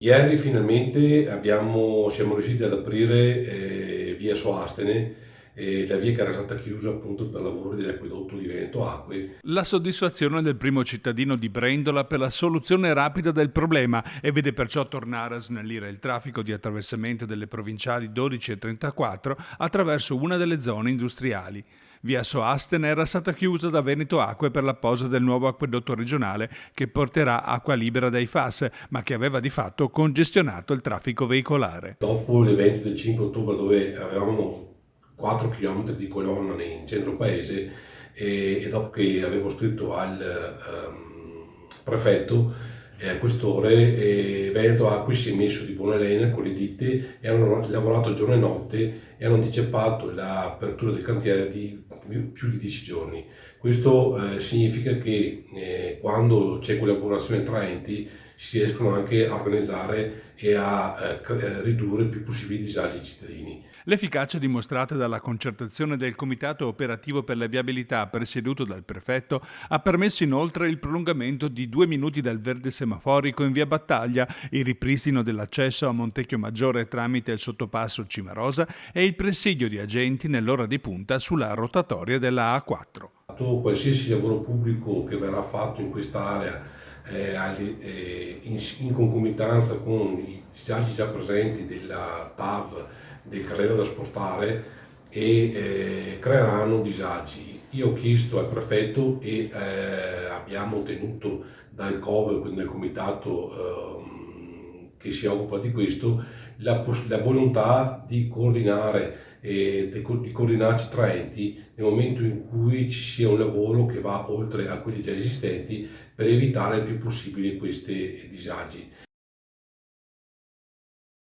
Ieri finalmente siamo riusciti ad aprire via Soastene, la via che era stata chiusa appunto per lavori dell'acquedotto di Veneto Acque. La soddisfazione del primo cittadino di Brendola per la soluzione rapida del problema e vede perciò tornare a snellire il traffico di attraversamento delle provinciali 12 e 34 attraverso una delle zone industriali. Via Soasten era stata chiusa da Veneto Acque per la posa del nuovo acquedotto regionale che porterà acqua libera dai FAS, ma che aveva di fatto congestionato il traffico veicolare. Dopo l'evento del 5 ottobre dove avevamo 4 km di colonna in centro paese e dopo che avevo scritto al prefetto e al questore, Veneto Acqui si è messo di buona lena con le ditte e hanno lavorato giorno e notte e hanno anticipato l'apertura del cantiere di più di 10 giorni. Questo significa che quando c'è collaborazione tra enti si riescono anche a organizzare e a ridurre il più possibile i disagi ai cittadini. L'efficacia dimostrata dalla concertazione del Comitato Operativo per la Viabilità presieduto dal prefetto ha permesso inoltre il prolungamento di 2 minuti del verde semaforico in via Battaglia, il ripristino dell'accesso a Montecchio Maggiore tramite il sottopasso Cimarosa e il presidio di agenti nell'ora di punta sulla rotatoria della A4. Qualsiasi lavoro pubblico che verrà fatto in quest'area in concomitanza con i disagi già presenti della TAV, del casello da spostare e creeranno disagi. Io ho chiesto al prefetto e abbiamo ottenuto dal COV, quindi dal comitato che si occupa di questo, la volontà di coordinare e di coordinarci tra enti nel momento in cui ci sia un lavoro che va oltre a quelli già esistenti per evitare il più possibile questi disagi.